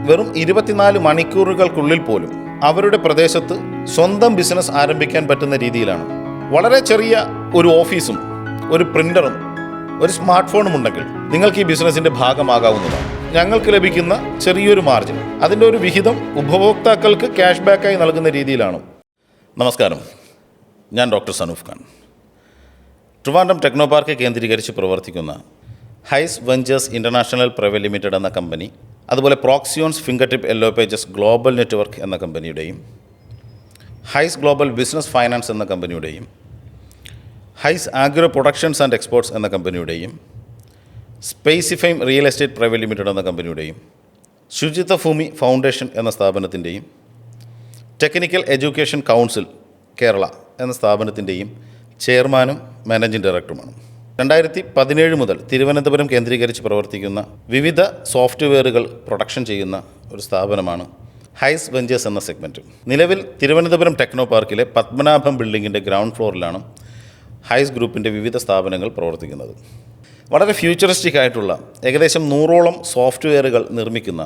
വെറും 24 മണിക്കൂറുകൾക്കുള്ളിൽ പോലും അവരുടെ പ്രദേശത്ത് സ്വന്തം ബിസിനസ് ആരംഭിക്കാൻ പറ്റുന്ന രീതിയിലാണ്. വളരെ ചെറിയ ഒരു ഓഫീസും ഒരു പ്രിൻ്ററും ഒരു സ്മാർട്ട് ഫോണും ഉണ്ടെങ്കിൽ നിങ്ങൾക്ക് ഈ ബിസിനസ്സിൻ്റെ ഭാഗമാകാവുന്നതാണ്. ഞങ്ങൾക്ക് ലഭിക്കുന്ന ചെറിയൊരു മാർജിൻ, അതിൻ്റെ ഒരു വിഹിതം ഉപഭോക്താക്കൾക്ക് ക്യാഷ് ബാക്കായി നൽകുന്ന രീതിയിലാണ്. നമസ്കാരം, ഞാൻ doctor Sanoof Khan. Trivandrum techno park കേന്ദ്രീകരിച്ച് പ്രവർത്തിക്കുന്ന Highs ventures international private limited എന്ന കമ്പനി, അതുപോലെ Proxions finger tip yellow pages global network എന്ന കമ്പനിയുടെയും ഹൈസ് ഗ്ലോബൽ ബിസിനസ് ഫൈനാൻസ് എന്ന കമ്പനിയുടെയും Highs agro productions and exports എന്ന കമ്പനിയുടെയും സ്പേസിഫൈം റിയൽ എസ്റ്റേറ്റ് പ്രൈവറ്റ് ലിമിറ്റഡ് എന്ന കമ്പനിയുടെയും ശുചിത്വ ഭൂമി ഫൗണ്ടേഷൻ എന്ന സ്ഥാപനത്തിൻ്റെയും ടെക്നിക്കൽ എഡ്യൂക്കേഷൻ കൗൺസിൽ കേരള എന്ന സ്ഥാപനത്തിൻ്റെയും ചെയർമാനും മാനേജിംഗ് ഡയറക്ടറുമാണ്. 2017 മുതൽ തിരുവനന്തപുരം കേന്ദ്രീകരിച്ച് പ്രവർത്തിക്കുന്ന വിവിധ സോഫ്റ്റ്വെയറുകൾ പ്രൊഡക്ഷൻ ചെയ്യുന്ന ഒരു സ്ഥാപനമാണ് ഹൈസ് വെഞ്ചേഴ്സ് എന്ന സെഗ്മെൻറ്റ്. നിലവിൽ തിരുവനന്തപുരം ടെക്നോ പാർക്കിലെ പത്മനാഭം ബിൽഡിങ്ങിൻ്റെ ഗ്രൗണ്ട് ഫ്ലോറിലാണ് ഹൈസ് ഗ്രൂപ്പിൻ്റെ വിവിധ സ്ഥാപനങ്ങൾ പ്രവർത്തിക്കുന്നത്. വളരെ ഫ്യൂച്ചറിസ്റ്റിക് ആയിട്ടുള്ള ഏകദേശം 100ഓളം സോഫ്റ്റ്വെയറുകൾ നിർമ്മിക്കുന്ന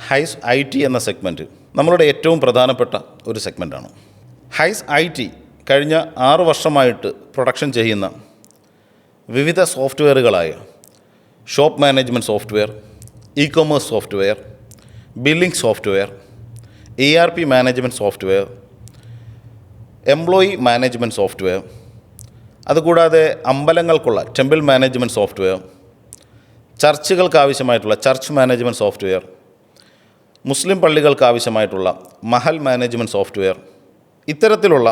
ഹൈസ് IT എന്ന സെഗ്മെൻറ്റ് നമ്മളുടെ ഏറ്റവും പ്രധാനപ്പെട്ട ഒരു സെഗ്മെൻറ്റാണ്. ഹൈസ് IT കഴിഞ്ഞ 6 വർഷമായിട്ട് പ്രൊഡക്ഷൻ ചെയ്യുന്ന വിവിധ സോഫ്റ്റ്വെയറുകളായ shop management software, ecommerce software, billing software, ERP management software, employee management software, അതുകൂടാതെ അമ്പലങ്ങൾക്കുള്ള ടെമ്പിൾ മാനേജ്മെൻറ്റ് സോഫ്റ്റ്വെയർ, ചർച്ചുകൾക്ക് ആവശ്യമായിട്ടുള്ള ചർച്ച് മാനേജ്മെൻറ്റ് സോഫ്റ്റ്വെയർ, മുസ്ലിം പള്ളികൾക്ക് ആവശ്യമായിട്ടുള്ള മഹൽ മാനേജ്മെൻറ്റ് സോഫ്റ്റ്വെയർ, ഇത്തരത്തിലുള്ള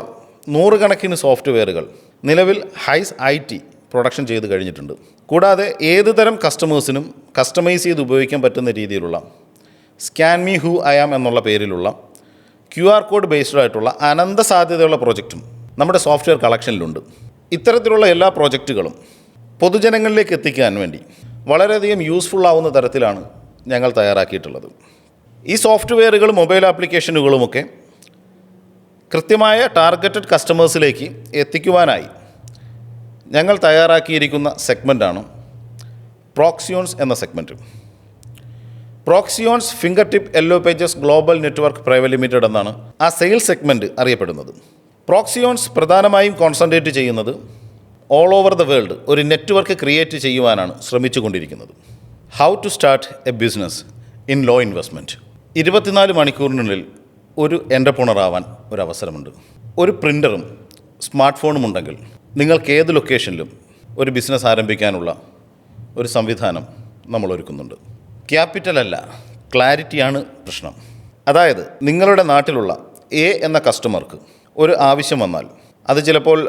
100 കണക്കിന് സോഫ്റ്റ്വെയറുകൾ നിലവിൽ ഹൈസ് IT പ്രൊഡക്ഷൻ ചെയ്ത് കഴിഞ്ഞിട്ടുണ്ട്. കൂടാതെ ഏത് തരം കസ്റ്റമേഴ്സിനും കസ്റ്റമൈസ് ചെയ്ത് ഉപയോഗിക്കാൻ പറ്റുന്ന രീതിയിലുള്ള scan me who I am എന്നുള്ള പേരിലുള്ള QR കോഡ് ബേസ്ഡ് ആയിട്ടുള്ള അനന്ത സാധ്യതയുള്ള പ്രോജക്റ്റും നമ്മുടെ സോഫ്റ്റ്വെയർ കളക്ഷനിലുണ്ട്. ഇത്തരത്തിലുള്ള എല്ലാ പ്രോജക്റ്റുകളും പൊതുജനങ്ങളിലേക്ക് എത്തിക്കാൻ വേണ്ടി വളരെയധികം യൂസ്ഫുൾ ആവുന്ന തരത്തിലാണ് ഞങ്ങൾ തയ്യാറാക്കിയിട്ടുള്ളത്. ഈ സോഫ്റ്റ്വെയറുകളും മൊബൈൽ ആപ്ലിക്കേഷനുകളുമൊക്കെ കൃത്യമായ ടാർഗറ്റഡ് കസ്റ്റമേഴ്സിലേക്ക് എത്തിക്കുവാനായി ഞങ്ങൾ തയ്യാറാക്കിയിരിക്കുന്ന സെഗ്മെൻറ്റാണ് പ്രോക്സിയോൺസ് എന്ന segment. Proxions finger tip yellow pages global network private limited എന്നാണ് ആ സെയിൽസ് സെഗ്മെൻറ്റ് അറിയപ്പെടുന്നത്. പ്രോക്സിയോൺസ് പ്രധാനമായും കോൺസെൻട്രേറ്റ് ചെയ്യുന്നത് ഓൾ ഓവർ ദ വേൾഡ് ഒരു നെറ്റ്വർക്ക് ക്രിയേറ്റ് ചെയ്യുവാനാണ് ശ്രമിച്ചുകൊണ്ടിരിക്കുന്നത്. How to start a business in low investment. 24 മണിക്കൂറിനുള്ളിൽ ഒരു എൻ്റർപ്രണർ ആവാൻ ഒരവസരമുണ്ട്. ഒരു പ്രിൻ്ററും സ്മാർട്ട് ഫോണും ഉണ്ടെങ്കിൽ നിങ്ങൾക്ക് ഏത് ലൊക്കേഷനിലും ഒരു ബിസിനസ് ആരംഭിക്കാനുള്ള ഒരു സംവിധാനം നമ്മൾ ഒരുക്കുന്നുണ്ട്. ക്യാപിറ്റൽ അല്ല, ക്ലാരിറ്റിയാണ് പ്രശ്നം. അതായത് നിങ്ങളുടെ നാട്ടിലുള്ള എന്ന കസ്റ്റമർക്ക് ഒരു ആവശ്യം വന്നാൽ അത് ചിലപ്പോൾ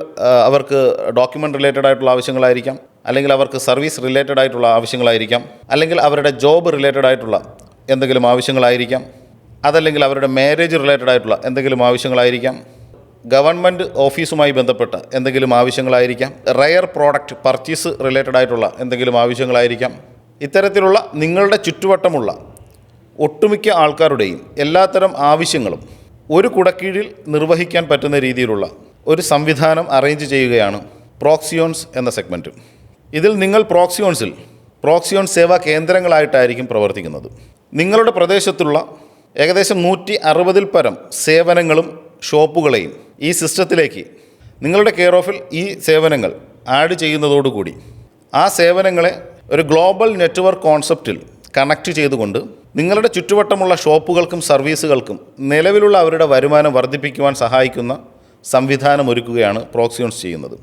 അവർക്ക് ഡോക്യുമെൻ്റ് റിലേറ്റഡ് ആയിട്ടുള്ള ആവശ്യങ്ങളായിരിക്കാം, അല്ലെങ്കിൽ അവർക്ക് സർവീസ് റിലേറ്റഡ് ആയിട്ടുള്ള ആവശ്യങ്ങളായിരിക്കാം, അല്ലെങ്കിൽ അവരുടെ ജോബ് റിലേറ്റഡ് ആയിട്ടുള്ള എന്തെങ്കിലും ആവശ്യങ്ങളായിരിക്കാം, അതല്ലെങ്കിൽ അവരുടെ മാരേജ് റിലേറ്റഡ് ആയിട്ടുള്ള എന്തെങ്കിലും ആവശ്യങ്ങളായിരിക്കാം, ഗവൺമെൻറ് ഓഫീസുമായി ബന്ധപ്പെട്ട എന്തെങ്കിലും ആവശ്യങ്ങളായിരിക്കാം, റയർ പ്രോഡക്റ്റ് പർച്ചേസ് റിലേറ്റഡ് ആയിട്ടുള്ള എന്തെങ്കിലും ആവശ്യങ്ങളായിരിക്കാം. ഇത്തരത്തിലുള്ള നിങ്ങളുടെ ചുറ്റുവട്ടമുള്ള ഒട്ടുമിക്ക ആൾക്കാരുടെയും എല്ലാത്തരം ആവശ്യങ്ങളും ഒരു കുടക്കീഴിൽ നിർവഹിക്കാൻ പറ്റുന്ന രീതിയിലുള്ള ഒരു സംവിധാനം അറേഞ്ച് ചെയ്യുകയാണ് പ്രോക്സിയോൺസ് എന്ന സെഗ്മെൻറ്റ്. ഇതിൽ നിങ്ങൾ പ്രോക്സിയോൺസ് സേവാ കേന്ദ്രങ്ങളായിട്ടായിരിക്കും പ്രവർത്തിക്കുന്നത്. നിങ്ങളുടെ പ്രദേശത്തുള്ള ഏകദേശം 160-ൽ പരം സേവനങ്ങളും ഷോപ്പുകളെയും ഈ സിസ്റ്റത്തിലേക്ക് നിങ്ങളുടെ കെയർ ഓഫിൽ ഈ സേവനങ്ങൾ ആഡ് ചെയ്യുന്നതോടുകൂടി ആ സേവനങ്ങളെ ഒരു ഗ്ലോബൽ നെറ്റ്വർക്ക് കോൺസെപ്റ്റിൽ കണക്റ്റ് ചെയ്തുകൊണ്ട് നിങ്ങളുടെ ചുറ്റുവട്ടമുള്ള ഷോപ്പുകൾക്കും സർവീസുകൾക്കും നിലവിലുള്ള അവരുടെ വരുമാനം വർദ്ധിപ്പിക്കുവാൻ സഹായിക്കുന്ന സംവിധാനം ഒരുക്കുകയാണ് പ്രോക്സിയോൺസ് ചെയ്യുന്നത്.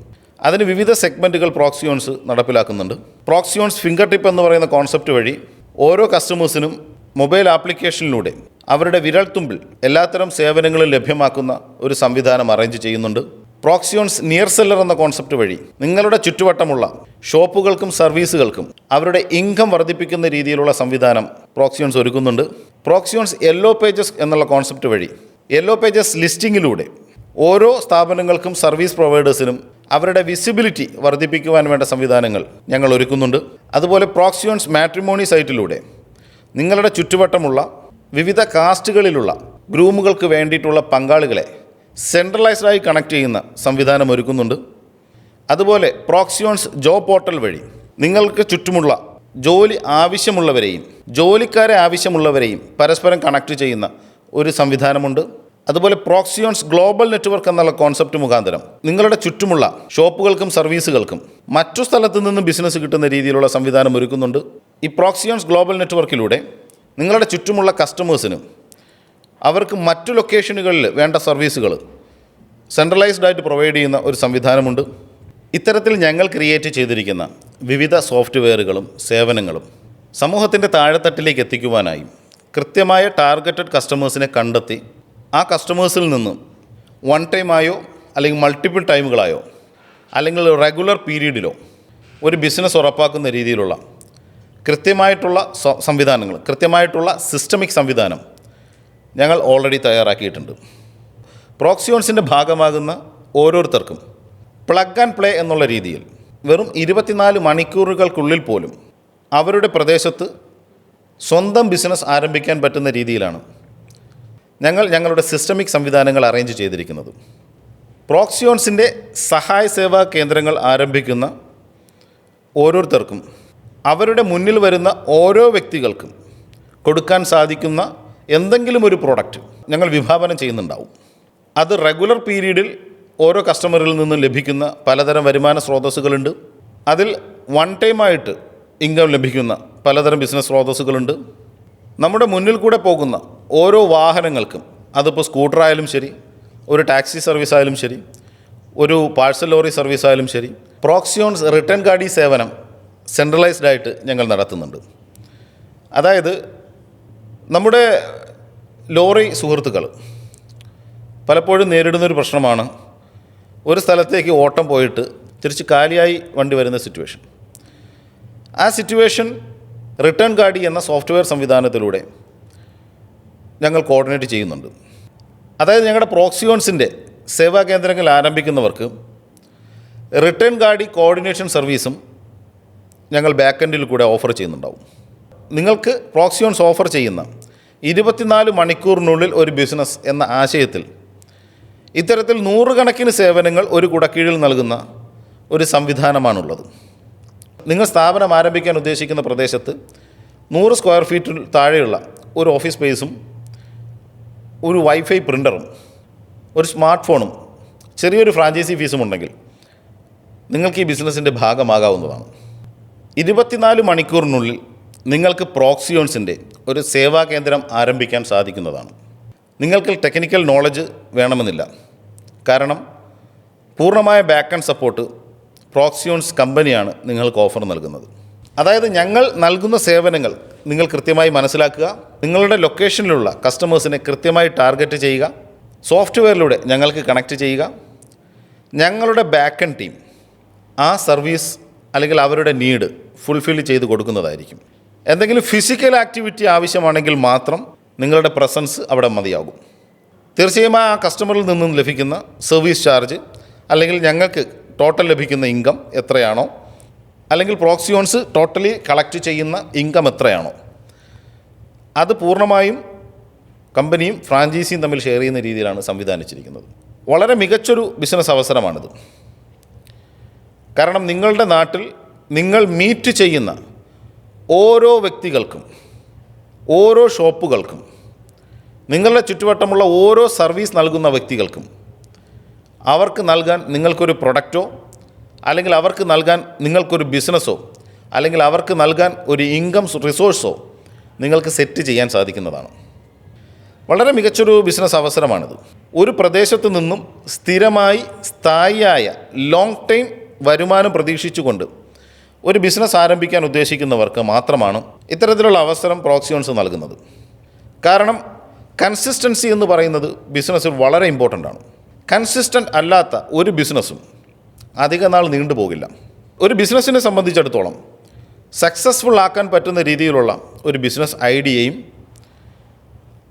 അതിന് വിവിധ സെഗ്മെൻറ്റുകൾ പ്രോക്സിയോൺസ് നടപ്പിലാക്കുന്നുണ്ട്. പ്രോക്സിയോൺസ് ഫിംഗർ ടിപ്പ് എന്ന് പറയുന്ന കോൺസെപ്റ്റ് വഴി ഓരോ കസ്റ്റമേഴ്സിനും മൊബൈൽ ആപ്ലിക്കേഷനിലൂടെ അവരുടെ വിരൽത്തുമ്പിൽ എല്ലാത്തരം സേവനങ്ങളും ലഭ്യമാക്കുന്ന ഒരു സംവിധാനം അറേഞ്ച് ചെയ്യുന്നുണ്ട്. പ്രോക്സിയോൺസ് നിയർ സെല്ലർ എന്ന കോൺസെപ്റ്റ് വഴി നിങ്ങളുടെ ചുറ്റുവട്ടമുള്ള ഷോപ്പുകൾക്കും സർവീസുകൾക്കും അവരുടെ ഇൻകം വർദ്ധിപ്പിക്കുന്ന രീതിയിലുള്ള സംവിധാനം പ്രോക്സിയോൺസ് ഒരുക്കുന്നുണ്ട്. പ്രോക്സിയോൺസ് യെല്ലോ പേജസ് എന്നുള്ള കോൺസെപ്റ്റ് വഴി യെല്ലോ പേജസ് ലിസ്റ്റിങ്ങിലൂടെ ഓരോ സ്ഥാപനങ്ങൾക്കും സർവീസ് പ്രൊവൈഡേഴ്സിനും അവരുടെ വിസിബിലിറ്റി വർദ്ധിപ്പിക്കുവാൻ വേണ്ട സംവിധാനങ്ങൾ ഞങ്ങൾ ഒരുക്കുന്നുണ്ട്. അതുപോലെ പ്രോക്സിയോൺസ് മാട്രിമോണി സൈറ്റിലൂടെ നിങ്ങളുടെ ചുറ്റുവട്ടമുള്ള വിവിധ കാസ്റ്റുകളിലുള്ള ഗ്രൂമുകൾക്ക് വേണ്ടിയിട്ടുള്ള പങ്കാളികളെ സെൻട്രലൈസ്ഡായി കണക്ട് ചെയ്യുന്ന സംവിധാനം ഒരുക്കുന്നുണ്ട്. അതുപോലെ പ്രോക്സിയോൺസ് ജോബ് പോർട്ടൽ വഴി നിങ്ങൾക്ക് ചുറ്റുമുള്ള ജോലി ആവശ്യമുള്ളവരെയും ജോലിക്കാരെ ആവശ്യമുള്ളവരെയും പരസ്പരം കണക്ട് ചെയ്യുന്ന ഒരു സംവിധാനമുണ്ട്. അതുപോലെ പ്രോക്സിയോൺസ് ഗ്ലോബൽ നെറ്റ്വർക്ക് എന്നുള്ള കോൺസെപ്റ്റ് മുഖാന്തരം നിങ്ങളുടെ ചുറ്റുമുള്ള ഷോപ്പുകൾക്കും സർവീസുകൾക്കും മറ്റു സ്ഥലത്തു നിന്നും ബിസിനസ് കിട്ടുന്ന രീതിയിലുള്ള സംവിധാനം ഒരുക്കുന്നുണ്ട്. ഈ പ്രോക്സിയോൺസ് ഗ്ലോബൽ നെറ്റ്വർക്കിലൂടെ നിങ്ങളുടെ ചുറ്റുമുള്ള കസ്റ്റമേഴ്സിന് അവർക്ക് മറ്റു ലൊക്കേഷനുകളിൽ വേണ്ട സർവീസുകൾ സെൻട്രലൈസ്ഡ് ആയിട്ട് പ്രൊവൈഡ് ചെയ്യുന്ന ഒരു സംവിധാനമുണ്ട്. ഇത്തരത്തിൽ ഞങ്ങൾ ക്രിയേറ്റ് ചെയ്തിരിക്കുന്ന വിവിധ സോഫ്റ്റ്വെയറുകളും സേവനങ്ങളും സമൂഹത്തിൻ്റെ താഴെത്തട്ടിലേക്ക് എത്തിക്കുവാനായി കൃത്യമായ ടാർഗറ്റഡ് കസ്റ്റമേഴ്സിനെ കണ്ടെത്തി ആ കസ്റ്റമേഴ്സിൽ നിന്ന് വൺ ടൈമായോ അല്ലെങ്കിൽ മൾട്ടിപ്പിൾ ടൈമുകളായോ അല്ലെങ്കിൽ റെഗുലർ പീരീഡിലോ ഒരു ബിസിനസ് ഉറപ്പാക്കുന്ന രീതിയിലുള്ള കൃത്യമായിട്ടുള്ള സംവിധാനങ്ങൾ, കൃത്യമായിട്ടുള്ള സിസ്റ്റമിക് സംവിധാനം ഞങ്ങൾ ഓൾറെഡി തയ്യാറാക്കിയിട്ടുണ്ട്. പ്രോക്സിയോൺസിൻ്റെ ഭാഗമാകുന്ന ഓരോരുത്തർക്കും പ്ലഗ് ആൻഡ് പ്ലേ എന്നുള്ള രീതിയിൽ വെറും 24 മണിക്കൂറുകൾക്കുള്ളിൽ പോലും അവരുടെ പ്രദേശത്ത് സ്വന്തം ബിസിനസ് ആരംഭിക്കാൻ പറ്റുന്ന രീതിയിലാണ് ഞങ്ങളുടെ സിസ്റ്റമിക് സംവിധാനങ്ങൾ അറേഞ്ച് ചെയ്തിരിക്കുന്നത്. പ്രോക്സിയോൺസിൻ്റെ സഹായ സേവാ കേന്ദ്രങ്ങൾ ആരംഭിക്കുന്ന ഓരോരുത്തർക്കും അവരുടെ മുന്നിൽ വരുന്ന ഓരോ വ്യക്തികൾക്കും കൊടുക്കാൻ സാധിക്കുന്ന എന്തെങ്കിലും ഒരു പ്രോഡക്റ്റ് ഞങ്ങൾ വിഭാവനം ചെയ്യുന്നുണ്ടാവും. അത് റെഗുലർ പീരീഡിൽ ഓരോ കസ്റ്റമറിൽ നിന്നും ലഭിക്കുന്ന പലതരം വരുമാന സ്രോതസ്സുകളുണ്ട്. അതിൽ വൺ ടൈമായിട്ട് ഇൻകം ലഭിക്കുന്ന പലതരം ബിസിനസ് സ്രോതസ്സുകളുണ്ട്. നമ്മുടെ മുന്നിൽ കൂടെ പോകുന്ന ഓരോ വാഹനങ്ങൾക്കും, അതിപ്പോൾ സ്കൂട്ടറായാലും ശരി, ഒരു ടാക്സി സർവീസ് ആയാലും ശരി, ഒരു പാഴ്സൽ ലോറി സർവീസ് ആയാലും ശരി, പ്രോക്സിയോൺസ് റിട്ടേൺ ഗാഡി സേവനം സെൻട്രലൈസ്ഡ് ആയിട്ട് ഞങ്ങൾ നടത്തുന്നുണ്ട്. അതായത് നമ്മുടെ ലോറി സുഹൃത്തുക്കൾ പലപ്പോഴും നേരിടുന്നൊരു പ്രശ്നമാണ് ഒരു സ്ഥലത്തേക്ക് ഓട്ടം പോയിട്ട് തിരിച്ച് കാലിയായി വണ്ടി വരുന്ന സിറ്റുവേഷൻ. ആ സിറ്റുവേഷൻ റിട്ടേൺ ഗാഡി എന്ന സോഫ്റ്റ്വെയർ സംവിധാനത്തിലൂടെ ഞങ്ങൾ കോർഡിനേറ്റ് ചെയ്യുന്നുണ്ട്. അതായത് ഞങ്ങളുടെ പ്രോക്സിയോൺസിൻ്റെ സേവാ കേന്ദ്രങ്ങൾ ആരംഭിക്കുന്നവർക്ക് റിട്ടേൺ ഗാഡി കോർഡിനേഷൻ സർവീസും ഞങ്ങൾ ബാക്ക് എൻഡിൽ കൂടെ ഓഫർ ചെയ്യുന്നുണ്ടാവും. നിങ്ങൾക്ക് പ്രോക്സിയോൺസ് ഓഫർ ചെയ്യുന്ന 24 മണിക്കൂറിനുള്ളിൽ ഒരു ബിസിനസ് എന്ന ആശയത്തിൽ ഇത്തരത്തിൽ 100 കണക്കിന് സേവനങ്ങൾ ഒരു കുടക്കീഴിൽ നൽകുന്ന ഒരു സംവിധാനമാണുള്ളത്. നിങ്ങൾ സ്ഥാപനം ആരംഭിക്കാൻ ഉദ്ദേശിക്കുന്ന പ്രദേശത്ത് 100 സ്ക്വയർ ഫീറ്റിൽ താഴെയുള്ള ഒരു ഓഫീസ് സ്പേസും ഒരു വൈഫൈ പ്രിൻ്ററും ഒരു സ്മാർട്ട് ഫോണും ചെറിയൊരു ഫ്രാഞ്ചൈസി ഫീസും ഉണ്ടെങ്കിൽ നിങ്ങൾക്ക് ഈ ബിസിനസ്സിൻ്റെ ഭാഗമാകാവുന്നതാണ്. 24 മണിക്കൂറിനുള്ളിൽ നിങ്ങൾക്ക് പ്രോക്സിയോൺസിൻ്റെ ഒരു സേവാ കേന്ദ്രം ആരംഭിക്കാൻ സാധിക്കുന്നതാണ്. നിങ്ങൾക്ക് ടെക്നിക്കൽ നോളജ് വേണമെന്നില്ല. കാരണം പൂർണ്ണമായ ബാക്ക് ആൻഡ് സപ്പോർട്ട് പ്രോക്സിയോൺസ് കമ്പനിയാണ് നിങ്ങൾക്ക് ഓഫർ നൽകുന്നത്. അതായത് ഞങ്ങൾ നൽകുന്ന സേവനങ്ങൾ നിങ്ങൾ കൃത്യമായി മനസ്സിലാക്കുക, നിങ്ങളുടെ ലൊക്കേഷനിലുള്ള കസ്റ്റമേഴ്സിനെ കൃത്യമായി ടാർഗറ്റ് ചെയ്യുക, സോഫ്റ്റ്വെയറിലൂടെ ഞങ്ങൾക്ക് കണക്റ്റ് ചെയ്യുക. ഞങ്ങളുടെ ബാക്ക് ആൻഡ് ടീം ആ സർവീസ് അല്ലെങ്കിൽ അവരുടെ നീഡ് ഫുൾഫിൽ ചെയ്ത് കൊടുക്കുന്നതായിരിക്കും. എന്തെങ്കിലും ഫിസിക്കൽ ആക്ടിവിറ്റി ആവശ്യമാണെങ്കിൽ മാത്രം നിങ്ങളുടെ പ്രസൻസ് അവിടെ മതിയാകും. തീർച്ചയായും ആ കസ്റ്റമറിൽ നിന്നും ലഭിക്കുന്ന സർവീസ് ചാർജ് അല്ലെങ്കിൽ ഞങ്ങൾക്ക് ടോട്ടൽ ലഭിക്കുന്ന ഇൻകം എത്രയാണോ, അല്ലെങ്കിൽ പ്രോക്സിയോൺസ് ടോട്ടലി കളക്ട് ചെയ്യുന്ന ഇൻകം എത്രയാണോ, അത് പൂർണ്ണമായും കമ്പനിയും ഫ്രാഞ്ചൈസിയും തമ്മിൽ ഷെയർ ചെയ്യുന്ന രീതിയിലാണ് സംവിധാനിച്ചിരിക്കുന്നത്. വളരെ മികച്ചൊരു ബിസിനസ് അവസരമാണിത്. കാരണം നിങ്ങളുടെ നാട്ടിൽ നിങ്ങൾ മീറ്റ് ചെയ്യുന്ന ഓരോ വ്യക്തികൾക്കും, ഓരോ ഷോപ്പുകൾക്കും, നിങ്ങളുടെ ചുറ്റുവട്ടമുള്ള ഓരോ സർവീസ് നൽകുന്ന വ്യക്തികൾക്കും അവർക്ക് നൽകാൻ നിങ്ങൾക്കൊരു പ്രൊഡക്റ്റോ അല്ലെങ്കിൽ അവർക്ക് നൽകാൻ നിങ്ങൾക്കൊരു ബിസിനസ്സോ അല്ലെങ്കിൽ അവർക്ക് നൽകാൻ ഒരു ഇൻകം റിസോഴ്സോ നിങ്ങൾക്ക് സെറ്റ് ചെയ്യാൻ സാധിക്കുന്നതാണ്. വളരെ മികച്ചൊരു ബിസിനസ് അവസരമാണിത്. ഒരു പ്രദേശത്തു നിന്നും സ്ഥിരമായി സ്ഥായിയായ ലോങ് ടൈം വരുമാനം പ്രതീക്ഷിച്ചുകൊണ്ട് ഒരു ബിസിനസ് ആരംഭിക്കാൻ ഉദ്ദേശിക്കുന്നവർക്ക് മാത്രമാണ് ഇത്തരത്തിലുള്ള അവസരം പ്രോക്സിയോൺസ് നൽകുന്നത്. കാരണം കൺസിസ്റ്റൻസി എന്ന് പറയുന്നത് ബിസിനസ്സിൽ വളരെ ഇമ്പോർട്ടൻ്റ് ആണ്. കൺസിസ്റ്റൻ്റ് അല്ലാത്ത ഒരു ബിസിനസ്സും അധിക നാൾ നീണ്ടുപോകില്ല. ഒരു ബിസിനസ്സിനെ സംബന്ധിച്ചിടത്തോളം സക്സസ്ഫുൾ ആക്കാൻ പറ്റുന്ന രീതിയിലുള്ള ഒരു ബിസിനസ് ഐഡിയയും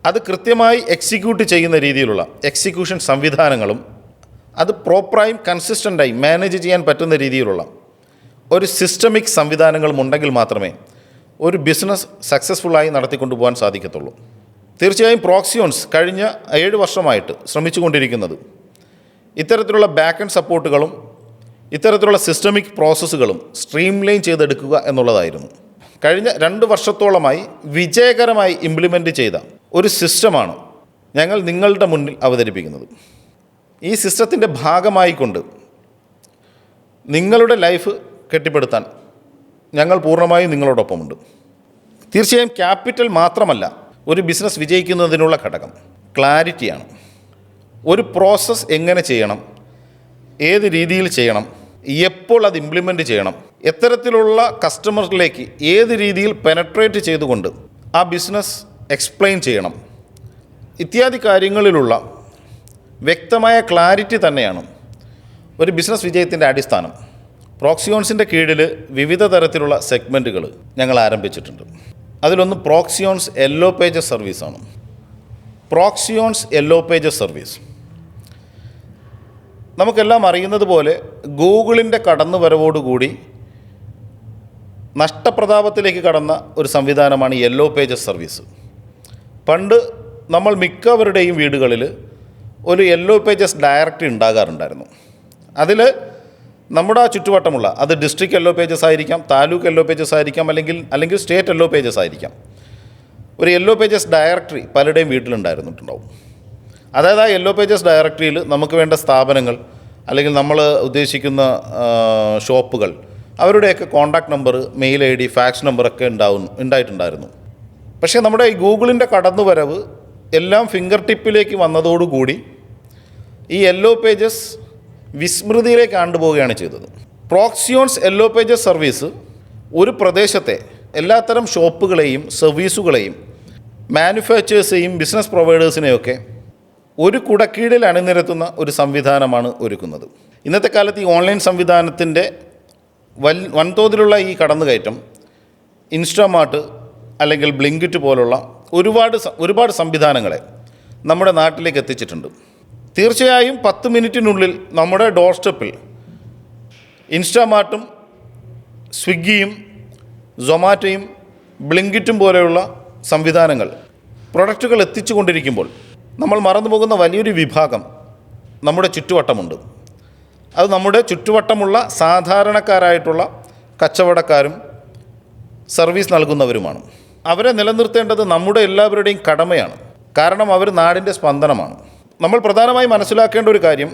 അത് കൃത്യമായി എക്സിക്യൂട്ട് ചെയ്യുന്ന രീതിയിലുള്ള എക്സിക്യൂഷൻ സംവിധാനങ്ങളും അത് പ്രോപ്പറായും കൺസിസ്റ്റൻ്റായി മാനേജ് ചെയ്യാൻ പറ്റുന്ന രീതിയിലുള്ള ഒരു സിസ്റ്റമിക് സംവിധാനങ്ങളും ഉണ്ടെങ്കിൽ മാത്രമേ ഒരു ബിസിനസ് സക്സസ്ഫുള്ളായി നടത്തിക്കൊണ്ടുപോകാൻ സാധിക്കത്തുള്ളൂ. തീർച്ചയായും പ്രോക്സിയോൺസ് കഴിഞ്ഞ 7 വർഷമായിട്ട് ശ്രമിച്ചുകൊണ്ടിരിക്കുന്നത് ഇത്തരത്തിലുള്ള ബാക്ക് ആൻഡ് സപ്പോർട്ടുകളും ഇത്തരത്തിലുള്ള സിസ്റ്റമിക് പ്രോസസ്സുകളും സ്ട്രീം ലൈൻ ചെയ്തെടുക്കുക എന്നുള്ളതായിരുന്നു. കഴിഞ്ഞ 2 വർഷത്തോളമായി വിജയകരമായി ഇംപ്ലിമെൻ്റ് ചെയ്ത ഒരു സിസ്റ്റമാണ് ഞങ്ങൾ നിങ്ങളുടെ മുന്നിൽ അവതരിപ്പിക്കുന്നത്. ഈ സിസ്റ്റത്തിൻ്റെ ഭാഗമായിക്കൊണ്ട് നിങ്ങളുടെ ലൈഫ് കെട്ടിപ്പടുത്താൻ ഞങ്ങൾ പൂർണ്ണമായും നിങ്ങളോടൊപ്പമുണ്ട്. തീർച്ചയായും ക്യാപിറ്റൽ മാത്രമല്ല ഒരു ബിസിനസ് വിജയിക്കുന്നതിനുള്ള ഘടകം, ക്ലാരിറ്റിയാണ്. ഒരു പ്രോസസ്സ് എങ്ങനെ ചെയ്യണം, ഏത് രീതിയിൽ ചെയ്യണം, എപ്പോൾ അത് ഇംപ്ലിമെൻ്റ് ചെയ്യണം, എത്തരത്തിലുള്ള കസ്റ്റമറിലേക്ക് ഏത് രീതിയിൽ പെനട്രേറ്റ് ചെയ്തുകൊണ്ട് ആ ബിസിനസ് എക്സ്പ്ലെയിൻ ചെയ്യണം, ഇത്യാദി കാര്യങ്ങളിലുള്ള വ്യക്തമായ ക്ലാരിറ്റി തന്നെയാണ് ഒരു ബിസിനസ് വിജയത്തിൻ്റെ അടിസ്ഥാനം. പ്രോക്സിയോൺസിൻ്റെ കീഴിൽ വിവിധ തരത്തിലുള്ള സെഗ്മെൻറ്റുകൾ ഞങ്ങൾ ആരംഭിച്ചിട്ടുണ്ട്. അതിലൊന്ന് പ്രോക്സിയോൺസ് യെല്ലോ പേജസ് സർവീസാണ്. പ്രോക്സിയോൺസ് യെല്ലോ പേജസ് സർവീസ് നമുക്കെല്ലാം അറിയുന്നത് പോലെ ഗൂഗിളിൻ്റെ കടന്നുവരവോടുകൂടി നഷ്ടപ്രതാപത്തിലേക്ക് കടന്ന ഒരു സംവിധാനമാണ് യെല്ലോ പേജസ് സർവീസ്. പണ്ട് നമ്മൾ മിക്കവരുടെയും വീടുകളിൽ ഒരു യെല്ലോ പേജസ് ഡയറക്ടറി ഉണ്ടാകാറുണ്ടായിരുന്നു. അതിൽ നമ്മുടെ ആ ചുറ്റുവട്ടമുള്ള, അത് ഡിസ്ട്രിക്ട് യെല്ലോ പേജസ് ആയിരിക്കാം, താലൂക്ക് യെല്ലോ പേജസ് ആയിരിക്കാം, അല്ലെങ്കിൽ സ്റ്റേറ്റ് യെല്ലോ പേജസ് ആയിരിക്കാം, ഒരു യെല്ലോ പേജസ് ഡയറക്ടറി പലരുടെയും വീട്ടിലുണ്ടായിരുന്നിട്ടുണ്ടാവും. അതായത് ആ യെല്ലോ പേജസ് ഡയറക്ടറിയിൽ നമുക്ക് വേണ്ട സ്ഥാപനങ്ങൾ അല്ലെങ്കിൽ നമ്മൾ ഉദ്ദേശിക്കുന്ന ഷോപ്പുകൾ, അവരുടെയൊക്കെ contact number, mail ID, fax നമ്പറൊക്കെ ഉണ്ടായിട്ടുണ്ടായിരുന്നു. പക്ഷേ നമ്മുടെ ഈ ഗൂഗിളിൻ്റെ കടന്നുവരവ് എല്ലാം ഫിംഗർ ടിപ്പിലേക്ക് വന്നതോടുകൂടി ഈ യെല്ലോ പേജസ് വിസ്മൃതിയിലേക്ക് ആണ്ടുപോവുകയാണ് ചെയ്തത്. പ്രോക്സിയോൺസ് യെല്ലോ പേജസ് സർവീസ് ഒരു പ്രദേശത്തെ എല്ലാത്തരം ഷോപ്പുകളെയും സർവീസുകളെയും മാനുഫാക്ചേഴ്സെയും ബിസിനസ് പ്രൊവൈഡേഴ്സിനെയൊക്കെ ഒരു കുടക്കീഴിൽ അണിനിരത്തുന്ന ഒരു സംവിധാനമാണ് ഒരുക്കുന്നത്. ഇന്നത്തെ കാലത്ത് ഈ ഓൺലൈൻ സംവിധാനത്തിൻ്റെ വൻതോതിലുള്ള ഈ കടന്നുകയറ്റം ഇൻസ്റ്റാമാർട്ട് അല്ലെങ്കിൽ ബ്ലിങ്കിറ്റ് പോലുള്ള ഒരുപാട് സംവിധാനങ്ങളെ നമ്മുടെ നാട്ടിലേക്ക് എത്തിച്ചിട്ടുണ്ട്. തീർച്ചയായും 10 മിനിറ്റിനുള്ളിൽ നമ്മുടെ ഡോർ സ്റ്റെപ്പിൽ ഇൻസ്റ്റാമാർട്ടും സ്വിഗ്ഗിയും സൊമാറ്റോയും ബ്ലിങ്കിറ്റും പോലെയുള്ള സംവിധാനങ്ങൾ പ്രൊഡക്റ്റുകൾ എത്തിച്ചു കൊണ്ടിരിക്കുമ്പോൾ നമ്മൾ മറന്നുപോകുന്ന വലിയൊരു വിഭാഗം നമ്മുടെ ചുറ്റുവട്ടമുണ്ട്. അത് നമ്മുടെ ചുറ്റുവട്ടമുള്ള സാധാരണക്കാരായിട്ടുള്ള കച്ചവടക്കാരും സർവീസ് നൽകുന്നവരുമാണ്. അവരെ നിലനിർത്തേണ്ടത് നമ്മുടെ എല്ലാവരുടെയും കടമയാണ്. കാരണം അവർ നാടിൻ്റെ സ്പന്ദനമാണ്. നമ്മൾ പ്രധാനമായി മനസ്സിലാക്കേണ്ട ഒരു കാര്യം,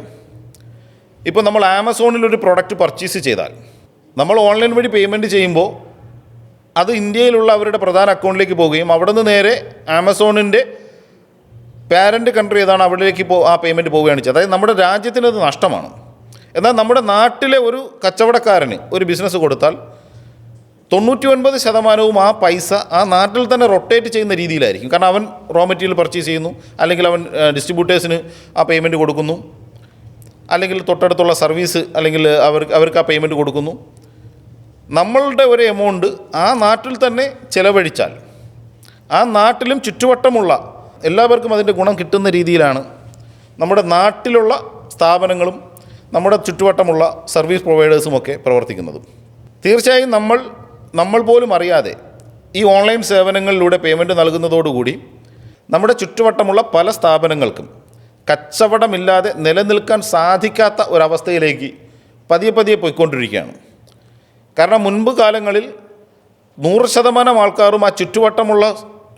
ഇപ്പോൾ നമ്മൾ ആമസോണിലൊരു പ്രോഡക്റ്റ് പർച്ചേസ് ചെയ്താൽ നമ്മൾ ഓൺലൈൻ വഴി പേയ്മെൻറ്റ് ചെയ്യുമ്പോൾ അത് ഇന്ത്യയിലുള്ള അവരുടെ പ്രധാന അക്കൗണ്ടിലേക്ക് പോവുകയും അവിടെ നിന്ന് നേരെ ആമസോണിൻ്റെ പാരൻറ്റ് കൺട്രി ഏതാണ് അവിടേക്ക് ആ പേയ്മെൻറ്റ് പോവുകയാണ് ചെയ്യുന്നത്. അതായത് നമ്മുടെ രാജ്യത്തിനത് നഷ്ടമാണ്. എന്നാൽ നമ്മുടെ നാട്ടിലെ ഒരു കച്ചവടക്കാരന് ഒരു ബിസിനസ് കൊടുത്താൽ 99% ആ പൈസ ആ നാട്ടിൽ തന്നെ റൊട്ടേറ്റ് ചെയ്യുന്ന രീതിയിലായിരിക്കും. കാരണം അവൻ റോ മെറ്റീരിയൽ പർച്ചേസ് ചെയ്യുന്നു, അല്ലെങ്കിൽ അവൻ ഡിസ്ട്രിബ്യൂട്ടേഴ്സിന് ആ പേയ്മെൻറ്റ് കൊടുക്കുന്നു, അല്ലെങ്കിൽ തൊട്ടടുത്തുള്ള സർവീസ് അല്ലെങ്കിൽ അവർക്ക് ആ പേയ്മെൻറ്റ് കൊടുക്കുന്നു. നമ്മളുടെ ഒരു എമൗണ്ട് ആ നാട്ടിൽ തന്നെ ചിലവഴിച്ചാൽ ആ നാട്ടിലും ചുറ്റുവട്ടമുള്ള എല്ലാവർക്കും അതിൻ്റെ ഗുണം കിട്ടുന്ന രീതിയിലാണ് നമ്മുടെ നാട്ടിലുള്ള സ്ഥാപനങ്ങളും നമ്മുടെ ചുറ്റുവട്ടമുള്ള സർവീസ് പ്രൊവൈഡേഴ്സുമൊക്കെ പ്രവർത്തിക്കുന്നത്. തീർച്ചയായും നമ്മൾ പോലും അറിയാതെ ഈ ഓൺലൈൻ സേവനങ്ങളിലൂടെ പേയ്മെൻറ്റ് നൽകുന്നതോടുകൂടി നമ്മുടെ ചുറ്റുവട്ടമുള്ള പല സ്ഥാപനങ്ങൾക്കും കച്ചവടമില്ലാതെ നിലനിൽക്കാൻ സാധിക്കാത്ത ഒരവസ്ഥയിലേക്ക് പതിയെ പോയിക്കൊണ്ടിരിക്കുകയാണ്. കാരണം മുൻപ് കാലങ്ങളിൽ 100% ആൾക്കാരും ആ ചുറ്റുവട്ടമുള്ള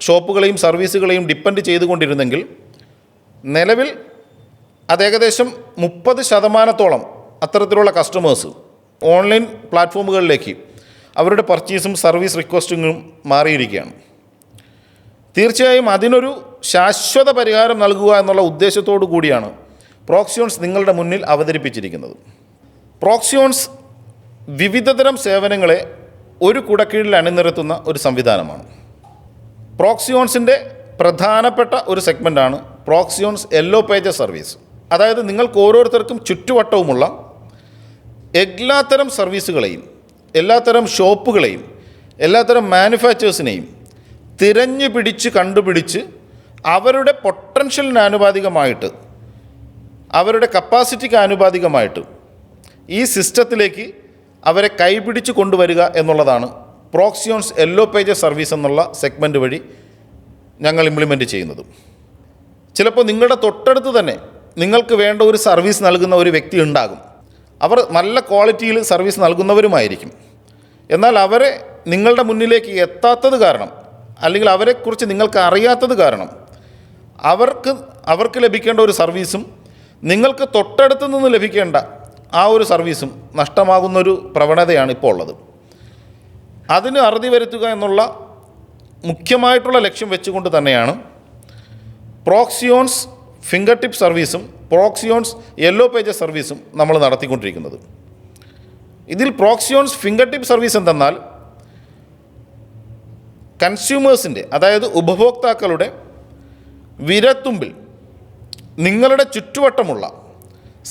ഷോപ്പുകളെയും സർവീസുകളെയും ഡിപ്പെൻഡ് ചെയ്തുകൊണ്ടിരുന്നെങ്കിൽ നിലവിൽ അത് ഏകദേശം 30% അത്തരത്തിലുള്ള കസ്റ്റമേഴ്സ് ഓൺലൈൻ പ്ലാറ്റ്ഫോമുകളിലേക്ക് അവരുടെ പർച്ചേസും സർവീസ് റിക്വസ്റ്റിങ്ങും മാറിയിരിക്കുകയാണ്. തീർച്ചയായും അതിനൊരു ശാശ്വത പരിഹാരം നൽകുക എന്നുള്ള ഉദ്ദേശത്തോടു കൂടിയാണ് പ്രോക്സിയോൺസ് നിങ്ങളുടെ മുന്നിൽ അവതരിപ്പിച്ചിരിക്കുന്നത്. പ്രോക്സിയോൺസ് വിവിധതരം സേവനങ്ങളെ ഒരു കുടക്കീഴിൽ അണിനിരത്തുന്ന ഒരു സംവിധാനമാണ്. പ്രോക്സിയോൺസിൻ്റെ പ്രധാനപ്പെട്ട ഒരു സെഗ്മെൻറ്റാണ് പ്രോക്സിയോൺസ് യെല്ലോ പേജസ് സർവീസ്. അതായത് നിങ്ങൾക്ക് ഓരോരുത്തർക്കും ചുറ്റുവട്ടവുമുള്ള എല്ലാത്തരം സർവീസുകളെയും എല്ലാത്തരം ഷോപ്പുകളെയും എല്ലാത്തരം മാനുഫാക്ചേഴ്സിനെയും തിരഞ്ഞു പിടിച്ച് കണ്ടുപിടിച്ച് അവരുടെ പൊട്ടൻഷ്യലിന് ആനുപാതികമായിട്ട് അവരുടെ കപ്പാസിറ്റിക്ക് ആനുപാതികമായിട്ട് ഈ സിസ്റ്റത്തിലേക്ക് അവരെ കൈപിടിച്ച് കൊണ്ടുവരിക എന്നുള്ളതാണ് പ്രോക്സിയോൺസ് യെല്ലോ പേജസ് സർവീസ് എന്നുള്ള സെഗ്മെൻറ്റ് വഴി ഞങ്ങൾ ഇംപ്ലിമെൻറ്റ് ചെയ്യുന്നത്. ചിലപ്പോൾ നിങ്ങളുടെ തൊട്ടടുത്ത് തന്നെ നിങ്ങൾക്ക് വേണ്ട ഒരു സർവീസ് നൽകുന്ന ഒരു വ്യക്തി ഉണ്ടാകും. അവർ നല്ല ക്വാളിറ്റിയിൽ സർവീസ് നൽകുന്നവരുമായിരിക്കും. എന്നാൽ അവരെ നിങ്ങളുടെ മുന്നിലേക്ക് എത്താത്തത് കാരണം, അല്ലെങ്കിൽ അവരെക്കുറിച്ച് നിങ്ങൾക്ക് അറിയാത്തത് കാരണം അവർക്ക് ലഭിക്കേണ്ട ഒരു സർവീസും നിങ്ങൾക്ക് തൊട്ടടുത്ത് നിന്ന് ലഭിക്കേണ്ട ആ ഒരു സർവീസും നഷ്ടമാകുന്നൊരു പ്രവണതയാണ് ഇപ്പോൾ ഉള്ളത്. അതിന് അറുതി വരുത്തുക എന്നുള്ള മുഖ്യമായിട്ടുള്ള ലക്ഷ്യം വെച്ചുകൊണ്ട് തന്നെയാണ് പ്രോക്സിയോൺസ് ഫിംഗർ ടിപ്പ് സർവീസും പ്രോക്സിയോൺസ് യെല്ലോ പേജസ് സർവീസും നമ്മൾ നടത്തിക്കൊണ്ടിരിക്കുന്നത്. ഇതിൽ പ്രോക്സിയോൺസ് ഫിംഗർ ടിപ്പ് സർവീസ് എന്തെന്നാൽ കൺസ്യൂമേഴ്സിൻ്റെ, അതായത് ഉപഭോക്താക്കളുടെ വിരൽത്തുമ്പിൽ നിങ്ങളുടെ ചുറ്റുവട്ടമുള്ള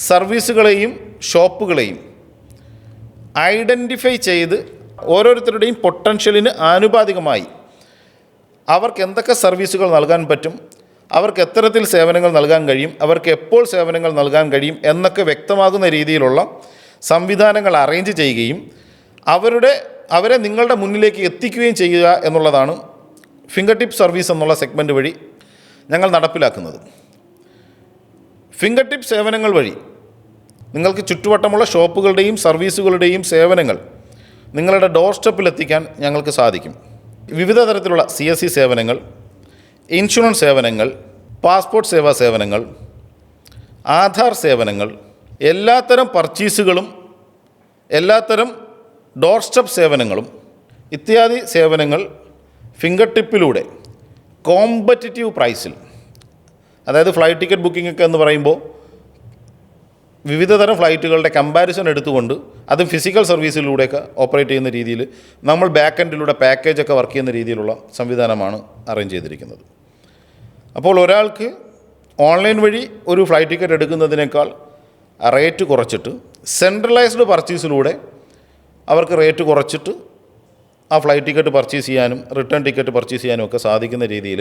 സർവീസുകളെയും ഷോപ്പുകളെയും ഐഡൻറ്റിഫൈ ചെയ്ത് ഓരോരുത്തരുടെയും പൊട്ടൻഷ്യലിന് ആനുപാതികമായി അവർക്ക് എന്തൊക്കെ സർവീസുകൾ നൽകാൻ പറ്റും, അവർക്ക് എത്തരത്തിൽ സേവനങ്ങൾ നൽകാൻ കഴിയും, അവർക്ക് എപ്പോൾ സേവനങ്ങൾ നൽകാൻ കഴിയും എന്നൊക്കെ വ്യക്തമാകുന്ന രീതിയിലുള്ള സംവിധാനങ്ങൾ അറേഞ്ച് ചെയ്യുകയും അവരെ നിങ്ങളുടെ മുന്നിലേക്ക് എത്തിക്കുകയും ചെയ്യുക എന്നുള്ളതാണ് ഫിംഗർ ടിപ്പ് സർവീസ് എന്നുള്ള സെഗ്മെൻറ്റ് വഴി ഞങ്ങൾ നടപ്പിലാക്കുന്നത്. ഫിംഗർ ടിപ്പ് സേവനങ്ങൾ വഴി നിങ്ങൾക്ക് ചുറ്റുവട്ടമുള്ള ഷോപ്പുകളുടെയും സർവീസുകളുടെയും സേവനങ്ങൾ നിങ്ങളുടെ ഡോർ സ്റ്റെപ്പിലെത്തിക്കാൻ ഞങ്ങൾക്ക് സാധിക്കും. വിവിധ തരത്തിലുള്ള CSC സേവനങ്ങൾ, ഇൻഷുറൻസ് സേവനങ്ങൾ, പാസ്പോർട്ട് സേവാ സേവനങ്ങൾ, ആധാർ സേവനങ്ങൾ, എല്ലാത്തരം പർച്ചേസുകളും എല്ലാത്തരം ഡോർ സ്റ്റെപ്പ് സേവനങ്ങളും ഇത്യാദി സേവനങ്ങൾ ഫിംഗർ ടിപ്പിലൂടെ കോമ്പറ്റിറ്റീവ് പ്രൈസിൽ, അതായത് ഫ്ലൈറ്റ് ടിക്കറ്റ് ബുക്കിംഗ് ഒക്കെ എന്ന് പറയുമ്പോൾ വിവിധ തരം ഫ്ലൈറ്റുകളുടെ കമ്പാരിസൺ എടുത്തുകൊണ്ട് അതും ഫിസിക്കൽ സർവീസിലൂടെയൊക്കെ ഓപ്പറേറ്റ് ചെയ്യുന്ന രീതിയിൽ നമ്മൾ ബാക്ക് എൻഡിലൂടെ പാക്കേജൊക്കെ വർക്ക് ചെയ്യുന്ന രീതിയിലുള്ള സംവിധാനമാണ് അറേഞ്ച് ചെയ്തിരിക്കുന്നത്. അപ്പോൾ ഒരാൾക്ക് ഓൺലൈൻ വഴി ഒരു ഫ്ലൈറ്റ് ടിക്കറ്റ് എടുക്കുന്നതിനേക്കാൾ റേറ്റ് കുറച്ചിട്ട് സെൻട്രലൈസ്ഡ് പർച്ചേസിലൂടെ അവർക്ക് റേറ്റ് കുറച്ചിട്ട് ആ ഫ്ലൈറ്റ് ടിക്കറ്റ് പർച്ചേസ് ചെയ്യാനും റിട്ടേൺ ടിക്കറ്റ് പർച്ചേസ് ചെയ്യാനും ഒക്കെ സാധിക്കുന്ന രീതിയിൽ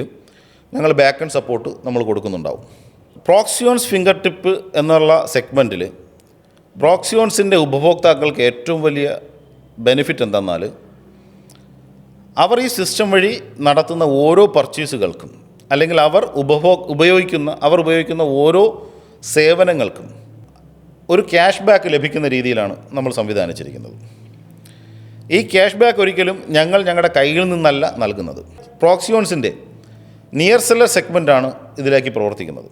ഞങ്ങൾ ബാക്ക് എൻഡ് സപ്പോർട്ട് നമ്മൾ കൊടുക്കുന്നുണ്ടാവും. പ്രോക്സിയോൺസ് ഫിംഗർ ടിപ്പ് എന്നുള്ള സെഗ്മെൻറ്റിൽ പ്രോക്സിയോൺസിൻ്റെ ഉപഭോക്താക്കൾക്ക് ഏറ്റവും വലിയ ബെനിഫിറ്റ് എന്തെന്നാൽ അവർ ഈ സിസ്റ്റം വഴി നടത്തുന്ന ഓരോ പർച്ചേസുകൾക്കും, അല്ലെങ്കിൽ അവർ ഉപയോഗിക്കുന്ന ഓരോ സേവനങ്ങൾക്കും ഒരു ക്യാഷ് ബാക്ക് ലഭിക്കുന്ന രീതിയിലാണ് നമ്മൾ സംവിധാനിച്ചിരിക്കുന്നത്. ഈ ക്യാഷ് ബാക്ക് ഒരിക്കലും ഞങ്ങളുടെ കയ്യിൽ നിന്നല്ല നൽകുന്നത്. പ്രോക്സിയോൺസിൻ്റെ നിയർ സെല്ലർ സെഗ്മെൻറ്റാണ് ഇതിലേക്ക് പ്രവർത്തിക്കുന്നത്.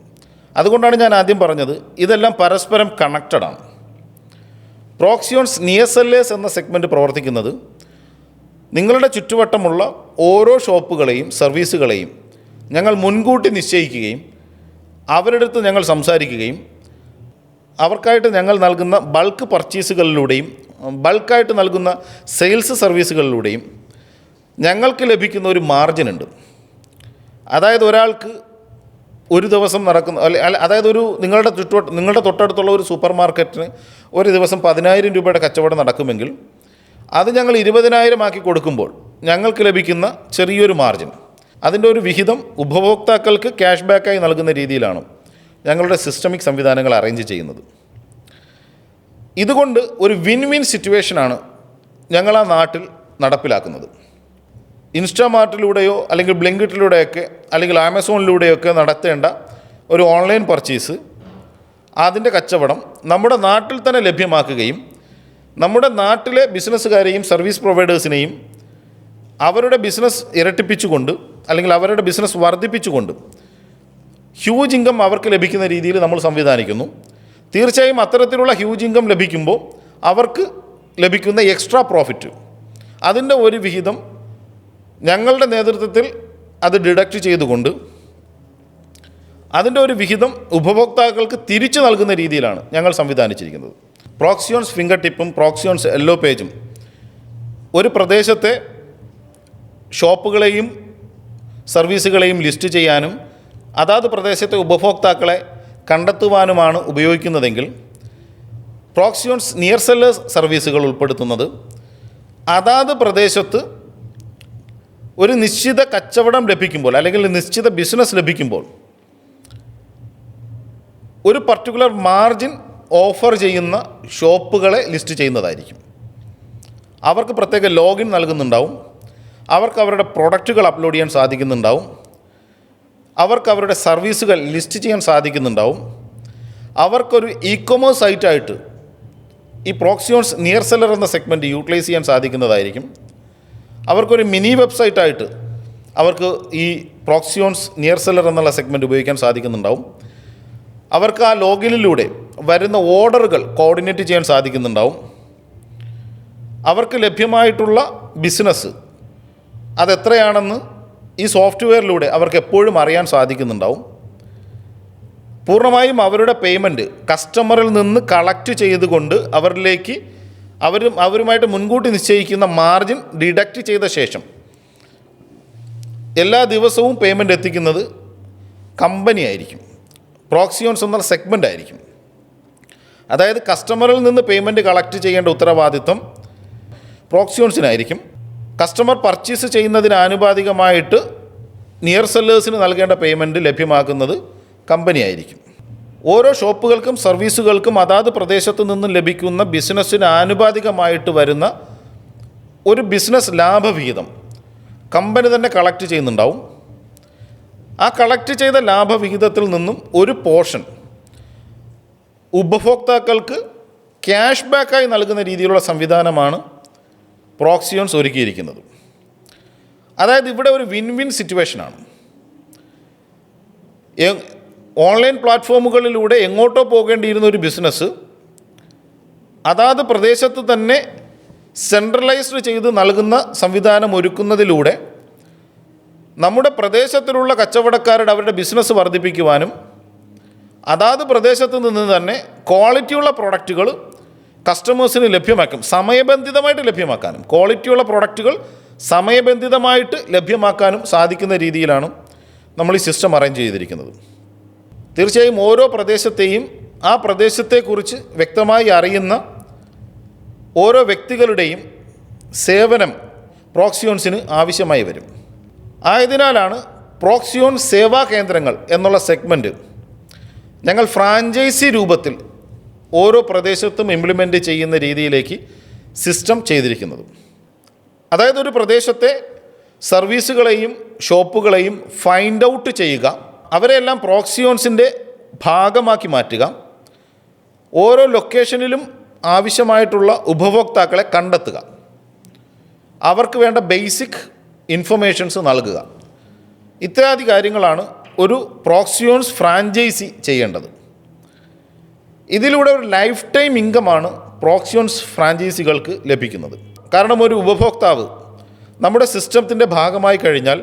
അതുകൊണ്ടാണ് ഞാൻ ആദ്യം പറഞ്ഞത് ഇതെല്ലാം പരസ്പരം കണക്റ്റഡാണ്. പ്രോക്സിയോൺസ് നിയർ സെല്ലേഴ്സ് എന്ന സെഗ്മെൻറ്റ് പ്രവർത്തിക്കുന്നത് നിങ്ങളുടെ ചുറ്റുവട്ടമുള്ള ഓരോ ഷോപ്പുകളെയും സർവീസുകളെയും ഞങ്ങൾ മുൻകൂട്ടി നിശ്ചയിക്കുകയും അവരുടെ അടുത്ത് ഞങ്ങൾ സംസാരിക്കുകയും അവർക്കായിട്ട് ഞങ്ങൾ നൽകുന്ന ബൾക്ക് പർച്ചേസുകളിലൂടെയും ബൾക്കായിട്ട് നൽകുന്ന സെയിൽസ് സർവീസുകളിലൂടെയും ഞങ്ങൾക്ക് ലഭിക്കുന്ന ഒരു മാർജിനുണ്ട്. അതായത് ഒരാൾക്ക് ഒരു ദിവസം നടക്കുന്ന അതായത് നിങ്ങളുടെ തൊട്ടടുത്തുള്ള ഒരു സൂപ്പർ മാർക്കറ്റിന് ഒരു ദിവസം 10,000 രൂപയുടെ കച്ചവടം നടക്കുമെങ്കിൽ അത് ഞങ്ങൾ 20,000 ആക്കി കൊടുക്കുമ്പോൾ ഞങ്ങൾക്ക് ലഭിക്കുന്ന ചെറിയൊരു മാർജിൻ, അതിൻ്റെ ഒരു വിഹിതം ഉപഭോക്താക്കൾക്ക് ക്യാഷ് ബാക്കായി നൽകുന്ന രീതിയിലാണ് ഞങ്ങളുടെ സിസ്റ്റമിക് സംവിധാനങ്ങൾ അറേഞ്ച് ചെയ്യുന്നത്. ഇതുകൊണ്ട് ഒരു വിൻ വിൻ സിറ്റുവേഷനാണ് ഞങ്ങൾ ആ നാട്ടിൽ നടപ്പിലാക്കുന്നത്. ഇൻസ്റ്റാമാർട്ടിലൂടെയോ അല്ലെങ്കിൽ ബ്ലിങ്കിറ്റിലൂടെയൊക്കെ അല്ലെങ്കിൽ ആമസോണിലൂടെയൊക്കെ നടത്തേണ്ട ഒരു ഓൺലൈൻ പർച്ചേസ്, അതിൻ്റെ കച്ചവടം നമ്മുടെ നാട്ടിൽ തന്നെ ലഭ്യമാക്കുകയും നമ്മുടെ നാട്ടിലെ ബിസിനസ്സുകാരെയും സർവീസ് പ്രൊവൈഡേഴ്സിനെയും അവരുടെ ബിസിനസ് ഇരട്ടിപ്പിച്ചുകൊണ്ട് അല്ലെങ്കിൽ അവരുടെ ബിസിനസ് വർദ്ധിപ്പിച്ചുകൊണ്ട് ഹ്യൂജ് ഇൻകം അവർക്ക് ലഭിക്കുന്ന രീതിയിൽ നമ്മൾ സംവിധാനിക്കുന്നു. തീർച്ചയായും അത്തരത്തിലുള്ള ഹ്യൂജ് ഇൻകം ലഭിക്കുമ്പോൾ അവർക്ക് ലഭിക്കുന്ന എക്സ്ട്രാ പ്രോഫിറ്റ്, അതിൻ്റെ ഒരു വിഹിതം ഞങ്ങളുടെ നേതൃത്വത്തിൽ അത് ഡിഡക്റ്റ് ചെയ്തുകൊണ്ട് അതിൻ്റെ ഒരു വിഹിതം ഉപഭോക്താക്കൾക്ക് തിരിച്ചു നൽകുന്ന രീതിയിലാണ് ഞങ്ങൾ സംവിധാനിച്ചിരിക്കുന്നത്. പ്രോക്സിയോൺസ് ഫിംഗർ ടിപ്പും പ്രോക്സിയോൺസ് യെല്ലോ പേജും ഒരു പ്രദേശത്തെ ഷോപ്പുകളെയും സർവീസുകളെയും ലിസ്റ്റ് ചെയ്യാനും അതാത് പ്രദേശത്തെ ഉപഭോക്താക്കളെ കണ്ടെത്തുവാനുമാണ് ഉപയോഗിക്കുന്നതെങ്കിൽ പ്രോക്സിയോൺസ് നിയർ സെല്ലേഴ്സ് സർവീസുകൾ ഉൾപ്പെടുത്തുന്നത് അതാത് പ്രദേശത്ത് ഒരു നിശ്ചിത കച്ചവടം ലഭിക്കുമ്പോൾ അല്ലെങ്കിൽ നിശ്ചിത ബിസിനസ് ലഭിക്കുമ്പോൾ ഒരു പർട്ടിക്കുലർ മാർജിൻ ഓഫർ ചെയ്യുന്ന ഷോപ്പുകളെ ലിസ്റ്റ് ചെയ്യുന്നതായിരിക്കും. അവർക്ക് പ്രത്യേക ലോഗിൻ നൽകുന്നുണ്ടാവും, അവർക്ക് അവരുടെ പ്രൊഡക്റ്റുകൾ അപ്ലോഡ് ചെയ്യാൻ സാധിക്കുന്നുണ്ടാവും, അവർക്ക് അവരുടെ സർവീസുകൾ ലിസ്റ്റ് ചെയ്യാൻ സാധിക്കുന്നുണ്ടാവും, അവർക്കൊരു ഇ-കൊമേഴ്സ് സൈറ്റായിട്ട് ഈ പ്രോക്സിയോൺസ് നിയർ സെല്ലർ എന്ന സെഗ്മെൻറ്റ് യൂട്ടിലൈസ് ചെയ്യാൻ സാധിക്കുന്നതായിരിക്കും. അവർക്കൊരു മിനി വെബ്സൈറ്റായിട്ട് അവർക്ക് ഈ പ്രോക്സിയോൺസ് നിയർ സെല്ലർ എന്നുള്ള സെഗ്മെൻറ്റ് ഉപയോഗിക്കാൻ സാധിക്കുന്നുണ്ടാവും. അവർക്ക് ആ ലോഗിനിലൂടെ വരുന്ന ഓർഡറുകൾ കോർഡിനേറ്റ് ചെയ്യാൻ സാധിക്കുന്നുണ്ടാവും. അവർക്ക് ലഭ്യമായിട്ടുള്ള ബിസിനസ് അതെത്രയാണെന്ന് ഈ സോഫ്റ്റ്വെയറിലൂടെ അവർക്ക് എപ്പോഴും അറിയാൻ സാധിക്കുന്നുണ്ടാവും. പൂർണ്ണമായും അവരുടെ പേയ്മെൻറ്റ് കസ്റ്റമറിൽ നിന്ന് കളക്ട് ചെയ്തുകൊണ്ട് അവരിലേക്ക് അവരുമായിട്ട് മുൻകൂട്ടി നിശ്ചയിക്കുന്ന മാർജിൻ ഡിഡക്റ്റ് ചെയ്ത ശേഷം എല്ലാ ദിവസവും പേയ്മെൻറ്റ് എത്തിക്കുന്നത് കമ്പനി ആയിരിക്കും, പ്രോക്സിയോൺസ് എന്ന സെഗ്മെൻ്റ് ആയിരിക്കും. അതായത് കസ്റ്റമറിൽ നിന്ന് പേയ്മെൻറ്റ് കളക്ട് ചെയ്യേണ്ട ഉത്തരവാദിത്വം പ്രോക്സിയോൺസിനായിരിക്കും. കസ്റ്റമർ പർച്ചേസ് ചെയ്യുന്നതിന് ആനുപാതികമായിട്ട് നിയർ സെല്ലേഴ്സിന് നൽകേണ്ട പേയ്മെൻറ്റ് ലഭ്യമാക്കുന്നത് കമ്പനി ആയിരിക്കും. ഓരോ ഷോപ്പുകൾക്കും സർവീസുകൾക്കും അതാത് പ്രദേശത്തു നിന്നും ലഭിക്കുന്ന ബിസിനസ്സിന് ആനുപാതികമായിട്ട് വരുന്ന ഒരു ബിസിനസ് ലാഭവിഹിതം കമ്പനി തന്നെ കളക്ട് ചെയ്യുന്നുണ്ടാവും. ആ കളക്ട് ചെയ്ത ലാഭവിഹിതത്തിൽ നിന്നും ഒരു പോർഷൻ ഉപഭോക്താക്കൾക്ക് ക്യാഷ് ബാക്കായി നൽകുന്ന രീതിയിലുള്ള സംവിധാനമാണ് പ്രോക്സിയോൺസ് ഒരുക്കിയിരിക്കുന്നത്. അതായത് ഇവിടെ ഒരു വിൻ വിൻ സിറ്റുവേഷനാണ്. ഓൺലൈൻ പ്ലാറ്റ്ഫോമുകളിലൂടെ എങ്ങോട്ടോ പോകേണ്ടിയിരുന്ന ഒരു ബിസിനസ് അതാത് പ്രദേശത്ത് തന്നെ സെൻട്രലൈസ്ഡ് ചെയ്ത് നൽകുന്ന സംവിധാനം ഒരുക്കുന്നതിലൂടെ നമ്മുടെ പ്രദേശത്തിലുള്ള കച്ചവടക്കാരുടെ അവരുടെ ബിസിനസ് വർദ്ധിപ്പിക്കുവാനും അതാത് പ്രദേശത്ത് നിന്ന് തന്നെ ക്വാളിറ്റിയുള്ള പ്രോഡക്റ്റുകൾ കസ്റ്റമേഴ്സിന് ലഭ്യമാക്കും, സമയബന്ധിതമായിട്ട് ലഭ്യമാക്കാനും ക്വാളിറ്റിയുള്ള പ്രോഡക്റ്റുകൾ സമയബന്ധിതമായിട്ട് ലഭ്യമാക്കാനും സാധിക്കുന്ന രീതിയിലാണ് നമ്മൾ ഈ സിസ്റ്റം അറേഞ്ച് ചെയ്തിരിക്കുന്നത്. തീർച്ചയായും ഓരോ പ്രദേശത്തെയും ആ പ്രദേശത്തെക്കുറിച്ച് വ്യക്തമായി അറിയുന്ന ഓരോ വ്യക്തികളുടെയും സേവനം പ്രോക്സിയോൺസിന് ആവശ്യമായി വരും. ആയതിനാലാണ് പ്രോക്സിയോൺ സേവാ കേന്ദ്രങ്ങൾ എന്നുള്ള സെഗ്മെൻറ്റ് ഞങ്ങൾ ഫ്രാഞ്ചൈസി രൂപത്തിൽ ഓരോ പ്രദേശത്തും ഇംപ്ലിമെൻ്റ് ചെയ്യുന്ന രീതിയിലേക്ക് സിസ്റ്റം ചെയ്തിരിക്കുന്നത്. അതായത് ഒരു പ്രദേശത്തെ സർവീസുകളെയും ഷോപ്പുകളെയും ഫൈൻഡ് ഔട്ട് ചെയ്യുക, അവരെല്ലാം പ്രോക്സിയോൺസിൻ്റെ ഭാഗമാക്കി മാറ്റുക, ഓരോ ലൊക്കേഷനിലും ആവശ്യമായിട്ടുള്ള ഉപഭോക്താക്കളെ കണ്ടെത്തുക, അവർക്ക് വേണ്ട ബേസിക് ഇൻഫർമേഷൻസ് നൽകുക. ഇത്യാദി കാര്യങ്ങളാണ് ഒരു പ്രോക്സിയോൺസ് ഫ്രാഞ്ചൈസി ചെയ്യേണ്ടത്. ഇതിലൂടെ ഒരു ലൈഫ് ടൈം ഇൻകമാണ് പ്രോക്സിയോൺസ് ഫ്രാഞ്ചൈസികൾക്ക് ലഭിക്കുന്നത്. കാരണം ഒരു ഉപഭോക്താവ് നമ്മുടെ സിസ്റ്റത്തിൻ്റെ ഭാഗമായി കഴിഞ്ഞാൽ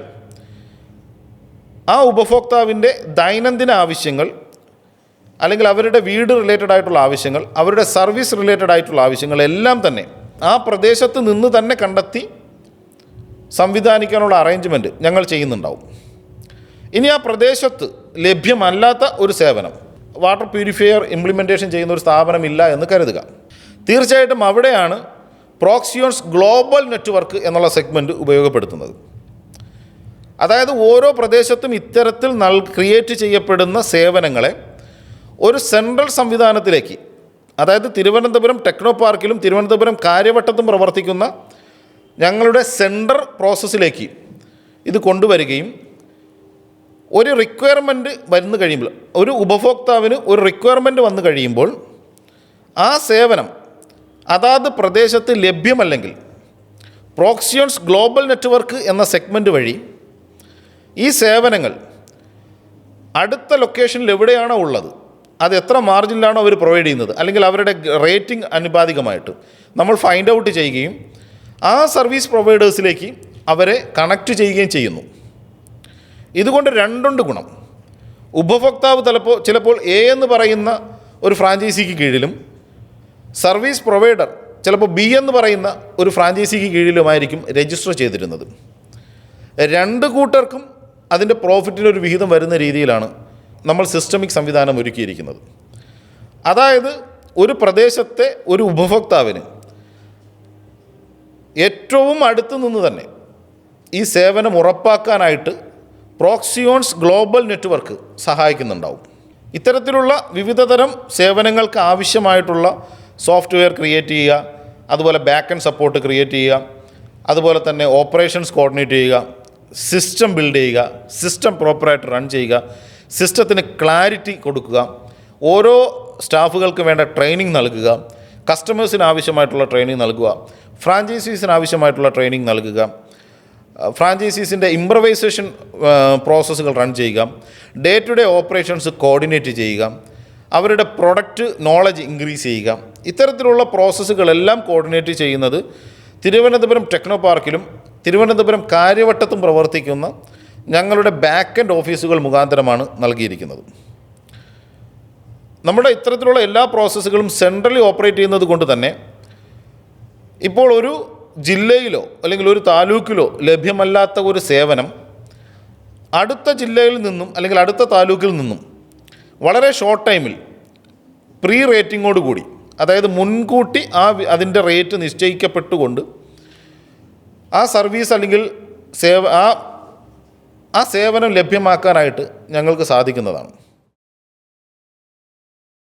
ആ ഉപഭോക്താവിൻ്റെ ദൈനംദിന ആവശ്യങ്ങൾ അല്ലെങ്കിൽ അവരുടെ വീട് റിലേറ്റഡ് ആയിട്ടുള്ള ആവശ്യങ്ങൾ, അവരുടെ സർവീസ് റിലേറ്റഡ് ആയിട്ടുള്ള ആവശ്യങ്ങൾ എല്ലാം തന്നെ ആ പ്രദേശത്ത് നിന്ന് തന്നെ കണ്ടെത്തി സംവിധാനിക്കാനുള്ള അറേഞ്ച്മെൻറ്റ് ഞങ്ങൾ ചെയ്യുന്നുണ്ടാവും. ഇനി ആ പ്രദേശത്ത് ലഭ്യമല്ലാത്ത ഒരു സേവനം, വാട്ടർ പ്യൂരിഫയർ ഇംപ്ലിമെൻറ്റേഷൻ ചെയ്യുന്ന ഒരു സ്ഥാപനമില്ല എന്ന് കരുതുക. തീർച്ചയായിട്ടും അവിടെയാണ് പ്രോക്സിയോൺസ് ഗ്ലോബൽ നെറ്റ്വർക്ക് എന്നുള്ള സെഗ്മെൻറ്റ് ഉപയോഗപ്പെടുത്തുന്നത്. അതായത് ഓരോ പ്രദേശത്തും ഇത്തരത്തിൽ ക്രിയേറ്റ് ചെയ്യപ്പെടുന്ന സേവനങ്ങളെ ഒരു സെൻട്രൽ സംവിധാനത്തിലേക്ക്, അതായത് തിരുവനന്തപുരം ടെക്നോ പാർക്കിലും തിരുവനന്തപുരം കാര്യവട്ടത്തും പ്രവർത്തിക്കുന്ന ഞങ്ങളുടെ സെൻട്രൽ പ്രോസസ്സിലേക്ക് ഇത് കൊണ്ടുവരികയും ഒരു റിക്വയർമെൻറ്റ് വന്നു കഴിയുമ്പോൾ, ഒരു ഉപഭോക്താവിന് ഒരു റിക്വയർമെൻറ്റ് വന്നു കഴിയുമ്പോൾ ആ സേവനം അതാത് പ്രദേശത്ത് ലഭ്യമല്ലെങ്കിൽ പ്രോക്സിയോൺസ് ഗ്ലോബൽ നെറ്റ്വർക്ക് എന്ന സെഗ്മെൻറ്റ് വഴി ഈ സേവനങ്ങൾ അടുത്ത ലൊക്കേഷനിൽ എവിടെയാണോ ഉള്ളത്, അത് എത്ര മാർജിനിലാണോ അവർ പ്രൊവൈഡ് ചെയ്യുന്നത്, അല്ലെങ്കിൽ അവരുടെ റേറ്റിംഗ് അനുപാതികമായിട്ട് നമ്മൾ ഫൈൻഡ് ഔട്ട് ചെയ്യുകയും ആ സർവീസ് പ്രൊവൈഡേഴ്സിലേക്ക് അവരെ കണക്റ്റ് ചെയ്യുകയും ചെയ്യുന്നു. ഇതുകൊണ്ട് രണ്ടുണ്ട് ഗുണം. ഉപഭോക്താവ് ചിലപ്പോൾ എ എന്ന് പറയുന്ന ഒരു ഫ്രാഞ്ചൈസിക്ക് കീഴിലും സർവീസ് പ്രൊവൈഡർ ചിലപ്പോൾ ബി എന്ന് പറയുന്ന ഒരു ഫ്രാഞ്ചൈസിക്ക് കീഴിലുമായിരിക്കും രജിസ്റ്റർ ചെയ്തിരുന്നത്. രണ്ട് കൂട്ടർക്കും അതിൻ്റെ പ്രോഫിറ്റിനൊരു വിഹിതം വരുന്ന രീതിയിലാണ് നമ്മൾ സിസ്റ്റമിക് സംവിധാനം ഒരുക്കിയിരിക്കുന്നത്. അതായത് ഒരു പ്രദേശത്തെ ഒരു ഉപഭോക്താവിന് ഏറ്റവും അടുത്ത് നിന്ന് തന്നെ ഈ സേവനം ഉറപ്പാക്കാനായിട്ട് പ്രോക്സിയോൺസ് ഗ്ലോബൽ നെറ്റ്വർക്ക് സഹായിക്കുന്നുണ്ടാവും. ഇത്തരത്തിലുള്ള വിവിധതരം സേവനങ്ങൾക്ക് ആവശ്യമായിട്ടുള്ള സോഫ്റ്റ്വെയർ ക്രിയേറ്റ് ചെയ്യുക, അതുപോലെ ബാക്ക് ആൻഡ് സപ്പോർട്ട് ക്രിയേറ്റ് ചെയ്യുക, അതുപോലെ തന്നെ ഓപ്പറേഷൻസ് കോർഡിനേറ്റ് ചെയ്യുക, സിസ്റ്റം ബിൽഡ് ചെയ്യുക, സിസ്റ്റം പ്രോപ്പറായിട്ട് റൺ ചെയ്യുക, സിസ്റ്റത്തിന് ക്ലാരിറ്റി കൊടുക്കുക, ഓരോ സ്റ്റാഫുകൾക്ക് വേണ്ട ട്രെയിനിങ് നൽകുക, കസ്റ്റമേഴ്സിന് ആവശ്യമായിട്ടുള്ള ട്രെയിനിങ് നൽകുക, ഫ്രാഞ്ചൈസീസിന് ആവശ്യമായിട്ടുള്ള ട്രെയിനിങ് നൽകുക, ഫ്രാഞ്ചൈസീസിൻ്റെ ഇംപ്രവൈസേഷൻ പ്രോസസ്സുകൾ റൺ ചെയ്യുക, day to day operations coordinate ചെയ്യുക, അവരുടെ പ്രൊഡക്റ്റ് നോളജ് ഇൻക്രീസ് ചെയ്യുക, ഇത്തരത്തിലുള്ള പ്രോസസ്സുകളെല്ലാം കോർഡിനേറ്റ് ചെയ്യുന്നത് തിരുവനന്തപുരം ടെക്നോ പാർക്കിലും തിരുവനന്തപുരം കാര്യവട്ടത്തും പ്രവർത്തിക്കുന്ന ഞങ്ങളുടെ ബാക്ക് എൻഡ് ഓഫീസുകൾ മുഖാന്തരമാണ് നൽകിയിരിക്കുന്നത്. നമ്മുടെ ഇത്തരത്തിലുള്ള എല്ലാ പ്രോസസ്സുകളും സെൻട്രലി ഓപ്പറേറ്റ് ചെയ്യുന്നത് കൊണ്ട് തന്നെ ഇപ്പോൾ ഒരു ജില്ലയിലോ അല്ലെങ്കിൽ ഒരു താലൂക്കിലോ ലഭ്യമല്ലാത്ത ഒരു സേവനം അടുത്ത ജില്ലയിൽ നിന്നും അല്ലെങ്കിൽ അടുത്ത താലൂക്കിൽ നിന്നും വളരെ ഷോർട്ട് ടൈമിൽ പ്രീ റേറ്റിങ്ങോടുകൂടി, അതായത് മുൻകൂട്ടി അതിൻ്റെ റേറ്റ് നിശ്ചയിക്കപ്പെട്ടുകൊണ്ട് ആ സർവീസ് അല്ലെങ്കിൽ ആ സേവനം ലഭ്യമാക്കാനായിട്ട് ഞങ്ങൾക്ക് സാധിക്കുന്നതാണ്.